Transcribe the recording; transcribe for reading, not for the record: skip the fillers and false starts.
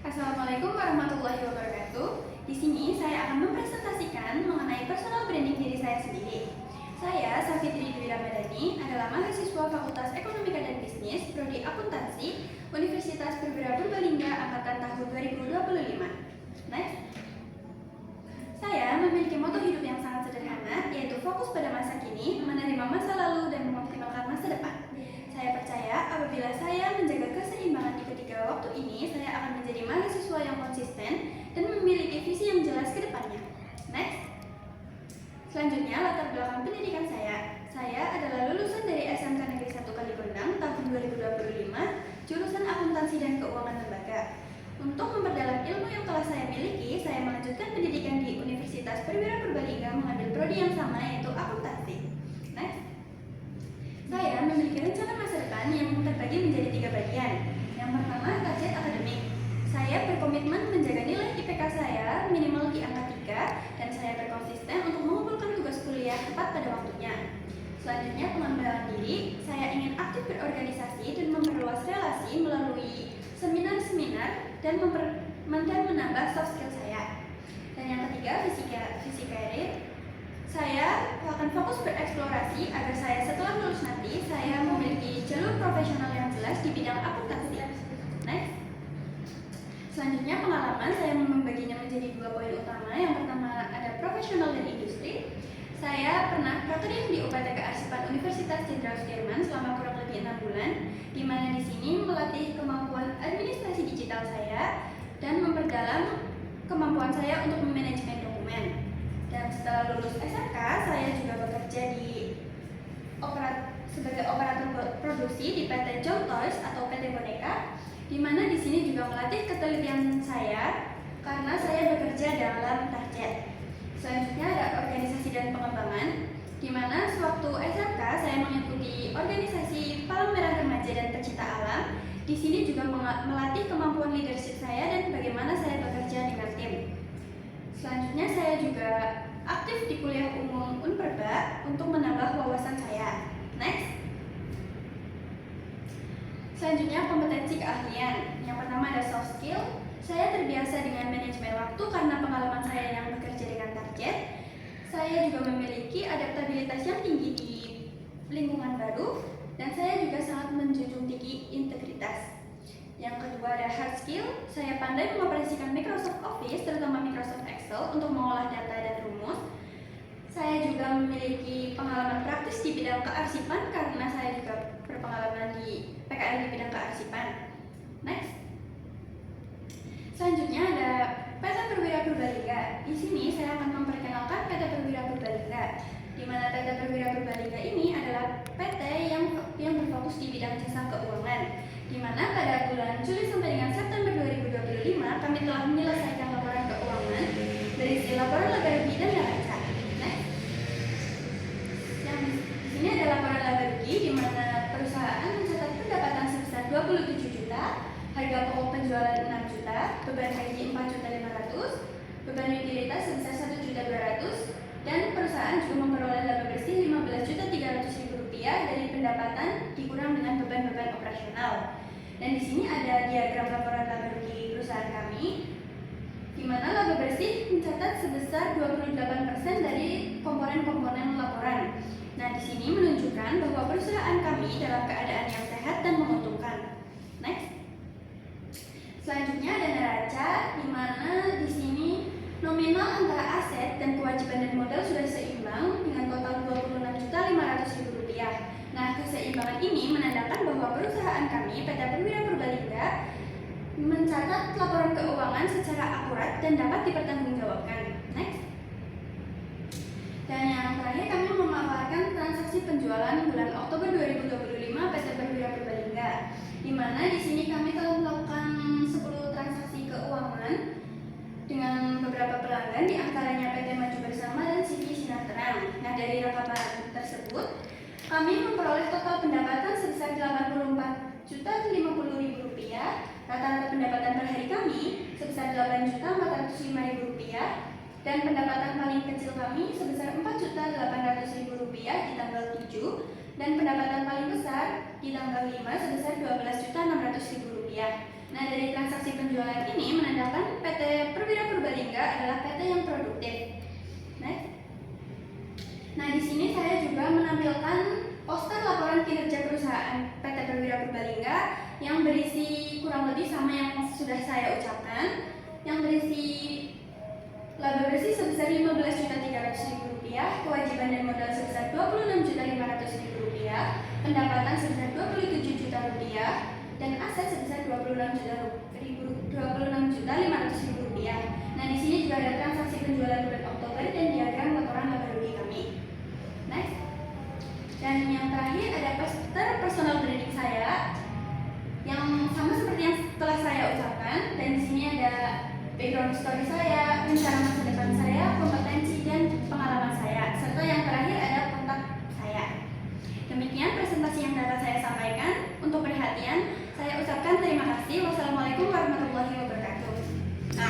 Assalamualaikum warahmatullahi wabarakatuh. Di sini saya akan mempresentasikan mengenai personal branding diri saya sendiri. Saya, Safitri Dwi Ramadhani, adalah mahasiswa Fakultas Ekonomika dan Bisnis, Prodi Akuntansi, Universitas Perwira Purbalingga angkatan tahun 2025. Next. Saya memiliki moto hidup yang sangat sederhana, yaitu fokus pada masa kini, menerima masa lalu, dan mengoptimalkan masa depan. Saya percaya apabila saya menjaga keseimbangan di ketiga waktu ini, saya akan menjadi mahasiswa yang konsisten dan memiliki visi yang jelas ke depannya. Next. Selanjutnya, latar belakang pendidikan saya. Saya adalah lulusan dari SMK Negeri 1 Kaligondang tahun 2025, jurusan Akuntansi dan Keuangan Lembaga. Untuk memperdalam ilmu yang telah saya miliki, saya melanjutkan pendidikan di Universitas Perwira Purbalingga mengambil prodi yang sama, yaitu akuntansi. Next. Saya memiliki rencana masa depan yang terbagi menjadi 3 bagian. Yang pertama, target akademik. Saya berkomitmen menjaga nilai IPK saya minimal di angka 3 dan saya berkonsisten untuk mengumpulkan tugas kuliah tepat pada waktunya. Selanjutnya, pengembangan diri. Saya ingin aktif berorganisasi dan memperluas relasi melalui seminar-seminar dan menambah soft skill saya. Dan yang ketiga, visi karir. Saya akan fokus bereksplorasi agar saya setelah lulus nanti saya memiliki jalur profesional yang jelas di bidang akuntansi. Next. Selanjutnya, pengalaman saya membaginya menjadi 2 poin utama. Yang pertama ada profesional dan industri. Saya pernah praktisi di UPT Kearsipan Universitas Jenderal Sudirman selama kurang lebih 6 bulan, di mana di sini melatih kemampuan administrasi digital saya dan memperdalam kemampuan saya untuk memanajemen dokumen. Dan setelah lulus SMK, saya juga bekerja sebagai operator produksi di PT John Toys atau PT Boneka, di mana di sini juga melatih ketelitian saya karena saya bekerja dalam target. Selanjutnya ada organisasi dan pengembangan, di mana sewaktu SMK saya mengikuti organisasi Palang Merah Remaja dan Pecinta Alam. Di sini juga melatih kemampuan leadership saya dan bagaimana saya bekerja dengan tim. Selanjutnya, saya juga aktif di kuliah umum Unperba untuk menambah wawasan saya. Next. Selanjutnya, kompetensi keahlian. Yang pertama ada soft skill. Saya terbiasa dengan manajemen waktu karena pengalaman saya yang bekerja dengan target. Saya juga memiliki adaptabilitas yang tinggi di lingkungan baru, dan saya juga sangat menjunjung tinggi integritas. Yang kedua ada hard skill. Saya pandai mengoperasikan Microsoft Office, terutama Microsoft Excel, untuk mengolah data dan rumus. Saya juga memiliki pengalaman praktis di bidang kearsipan karena saya juga berpengalaman di PKL di bidang kearsipan. Next. Selanjutnya ada PT Perwira Purbalingga. Di sini saya akan memperkenalkan PT Perwira Purbalingga, di mana PT Perwira Purbalingga ini adalah PT yang berfokus di bidang jasa keuangan, di mana pada bulan Juli sampai dengan September 2025 kami telah menyelesaikan laporan keuangan berisi laporan laba rugi dan neraca. Next. Yang di sini ada laporan laba rugi, di mana perusahaan mencatat pendapatan sebesar 27 juta, harga pokok penjualan 6 juta, beban gaji 4.500.000, beban utilitas sebesar 1.200.000, dan perusahaan juga memperoleh laba bersih 15.300.000 rupiah dari pendapatan dikurang dengan beban-beban operasional. Dan di sini ada diagram laporan laba rugi perusahaan kami, di mana laba bersih mencatat sebesar 28% dari komponen-komponen laporan. Nah, di sini menunjukkan bahwa perusahaan kami dalam keadaan yang sehat dan menguntungkan. Next. Selanjutnya ada neraca, di mana di sini nominal antara aset dan kewajiban dan modal sudah seimbang dengan total 26.500.000 rupiah. Nah, keseimbangan ini menandakan bahwa perusahaan kami, PT Perwira Purbalingga, mencatat laporan keuangan secara akurat dan dapat dipertanggungjawabkan. Next. Dan yang terakhir, kami memaparkan transaksi penjualan bulan Oktober 2025 PT Perwira Purbalingga, di mana di sini kami telah melakukan 10 transaksi keuangan dengan beberapa pelanggan, di antaranya PT Maju Bersama dan Siki Sinar Terang. Nah, dari rekapan tersebut, kami memperoleh total pendapatan sebesar 84.050.000 rupiah. Rata-rata pendapatan per hari kami sebesar 8.405.000 rupiah, dan pendapatan paling kecil kami sebesar 4.800.000 rupiah di tanggal 7, dan pendapatan paling besar di tanggal 5 sebesar 12.600.000 rupiah. Nah, dari transaksi penjualan ini adalah PT yang produktif. Next. Nah, di sini saya juga menampilkan poster laporan kinerja perusahaan PT Perwira Purbalingga yang berisi kurang lebih sama yang sudah saya ucapkan, yang berisi laba bersih sebesar Rp15.300.000, kewajiban dan modal sebesar Rp26.500.000, pendapatan sebesar Rp27 juta, dan aset sebesar Rp26.500.000. Nah, di sini juga ada transaksi penjualan bulan Oktober dan diagram laporan laba rugi kami. Next. Dan yang terakhir ada poster personal branding saya yang sama seperti yang telah saya ucapkan, dan di sini ada background story saya, rencana masa depan saya, kompetensi dan pengalaman saya, serta yang terakhir ada kontak saya. Demikian presentasi yang dapat saya sampaikan. Untuk perhatian, saya ucapkan terima kasih. Wassalamualaikum warahmatullahi wabarakatuh.